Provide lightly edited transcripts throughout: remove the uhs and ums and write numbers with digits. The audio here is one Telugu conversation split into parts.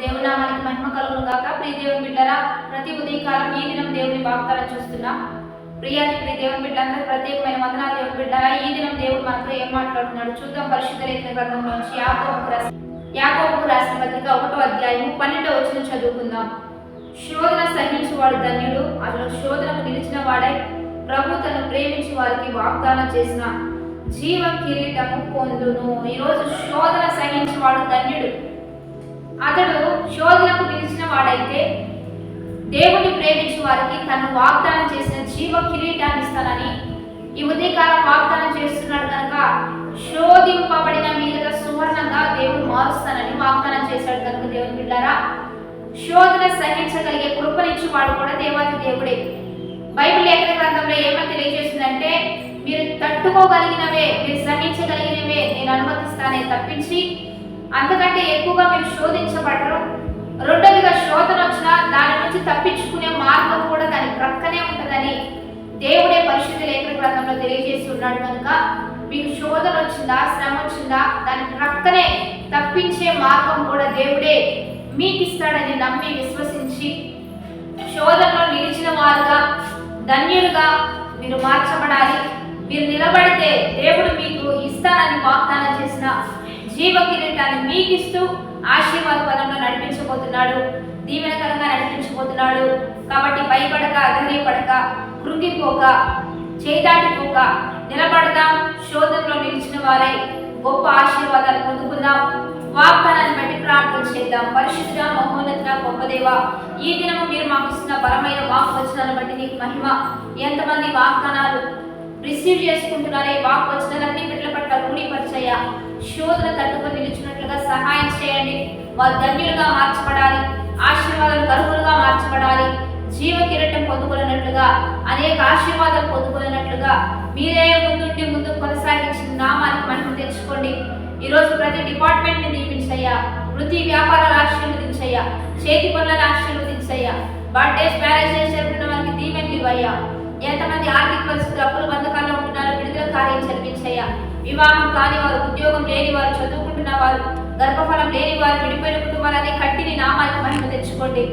దేవుని నామానికి మహిమ కలుగును గాక. ప్రియ దేవుని బిడ్డరా, ప్రతి ఉదయకాలం ఈ దినం దేవుని వాగ్దానం చూస్తున్నాం. ప్రియ దేవుని బిడ్డలందరూ ప్రత్యేకమైన వందనాలు. దేవుని బిడ్డరా, ఈ దినం దేవుడు మనతో ఏం మాట్లాడుతున్నాడు చూద్దాం. పరిశుద్ధ లేఖన గ్రంథంలో నుంచి యాకోబుకు రాసిన పత్రిక 1వ అధ్యాయము 12వ వచనం చదువుకుందాం. శోధన సహించువాడు ధన్యుడు, అతడు శోధనకు నిలిచిన వాడై ప్రభు తను ప్రేమించి వారికి వాగ్దానం చేసిన జీవ కిరీటము పొందును. ఈరోజు శోధన సహించేవాడు ధన్యుడు. అతడు శోధనకు నిలిచిన వాడైతే దేవుని ప్రేమించి వారికి తను వాగ్దానం చేసిన జీవ కిరీటాన్ని ఇస్తానని ఈ ఉదయకాలం వాగ్దానం చేస్తున్నాడు. కనుక శోధింపబడిన మీద సువర్ణంగా దేవుడు మారుస్తానని వాగ్దానం చేశాడు. కనుక దేవుని బిడ్డారా, శోధన సహించగలిగే కృపనిచ్చి వాడు కూడా దేవాది దేవుడే. బైబిల్ లేఖన గ్రంథంలో ఏమని తెలియజేస్తుందంటే, మీరు తట్టుకోగలిగినవే, మీరు సహించగలిగినవే నేను అనుమతిస్తానే తప్పించి అంతకంటే ఎక్కువగా మీరు శోధించబడరు. రెండోదిగా శోధన వచ్చినా దాని నుంచి తప్పించుకునే మార్గం కూడా దాని ప్రక్కనే ఉంటుందని దేవుడే పరిశుద్ధ లేఖన గ్రంథంలో తెలియజేసి ఉన్నాడు. కనుక మీకు శోధన వచ్చిందా, శ్రమ వచ్చిందా, దాని ప్రక్కనే తప్పించే మార్గం కూడా దేవుడే మీకు ఇస్తాడని నమ్మి విశ్వసించి శోధనలో నిలిచిన వారుగా ధన్యులుగా మీరు మార్చబడాలి. మీరు నిలబడితే దేవుడు మీకు ఇస్తానని వాగ్దానం చేసిన జీవ కిరీటాన్ని మీకు ఇస్తూ ఆశీర్వాద పదంలో నడిపించబోతున్నాడు, దీవెనకరంగా నడిపించబోతున్నాడు. కాబట్టి భయపడక, ధైర్యపడక, కృంగిపోక, చేదాటిపోక నిలబడదాం. శోధనలో నిలిచిన వారై గొప్ప ఆశీర్వాదాలు పొందుకుందాం. వాగ్దానాన్ని బట్టి ప్రార్థన చేద్దాం. పరిశుద్ధ మహోన్నత గొప్ప దేవ, ఈ దినము మీరు మాకు ఇస్తున్న బలమైన వాగ్వచనాలను బట్టి నీకు మహిమ. ఎంతమంది వాగ్దానాలు రిసీవ్ చేసుకుంటున్నారే, వాగ్వచనాలన్నీ బిడ్డల పట్ల రూఢీపరిచయ్యా. శోధన తట్టుకొని నిలిచినట్లుగా సహాయం చేయండి. వారు ధన్యులుగా మార్చబడాలి, ఆశీర్వాదాలు గర్వులుగా మార్చబడాలి, జీవ కిరీటం పొందుకున్నట్లుగా, అనేక ఆశీర్వాదాలు పొందుకున్నట్లుగా మీరే ముందు కొనసాగించిన నామానికి మహిమ తెచ్చుకోండి. ఈరోజు ప్రతి డిపార్ట్మెంట్ ని దీపించయ్యా. వృత్తి వ్యాపారాలు ఆశీర్వదించయ్యా. చేతి పనులను ఆశీర్వదించయ్యా. బర్త్డేస్, మ్యారేజెస్ జరుపుకున్న వారికి దీవెనలు ఇవ్వయ్యా. ఎంతమంది ఆర్థిక పరిస్థితులు అప్పుల బంధకాల్లో ఉంటున్నారో విడుదల కార్యం జరిగించయ్యా. వివాహం కాని వారు, ఉద్యోగం లేని వారు, చదువుకుంటున్న వారు, గర్భఫలం లేని వారు, విడిపోయిన కుటుంబాలని కట్టిని నామానికి మహిమ తెచ్చుకోండి.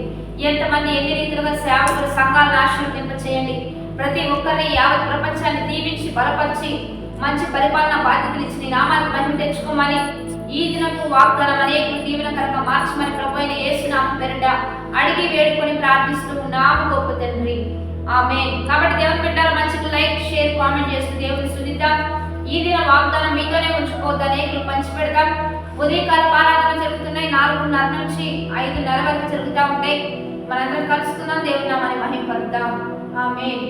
ఎంతమంది ఎన్ని రీతిలుగా సేవకులు, సంఘాలను ఆశీర్వదింప చేయండి. ప్రతి ఒక్కరిని యావత్ ప్రపంచాన్ని దీవించి బలపరిచి మంచి పరిపాలన బాధ్యతలు ఇచ్చి నీ నామానికి మహిమ తెచ్చుకోమని ఈ దినపు వాగ్దానం అనేకులు దీవెనకరంగా మార్చమని ప్రభువైన యేసు నామం పేరిట అడిగి వేడుకొని ప్రార్థిస్తూ నామ గొప్ప తండ్రి, ఆమేన్. కాబట్టి దేవుని బిడ్డలు మంచిగా లైక్, షేర్, కామెంట్ చేస్తూ దేవుని స్తుతిద్దాం. ఈ దిన వాగ్దానం మీతోనే ఉంచుకోవద్దు, అనేకులు పంచిపెడదాం. ఉదయకాల ఆరాధన జరుగుతున్నాయి. 4:30 నుంచి 5:30 వరకు జరుగుతూ ఉంటాయి. మనందరం కలుసుకుందాం. దేవుని నామాన్ని మహిమపరుద్దాం. ఆమేన్.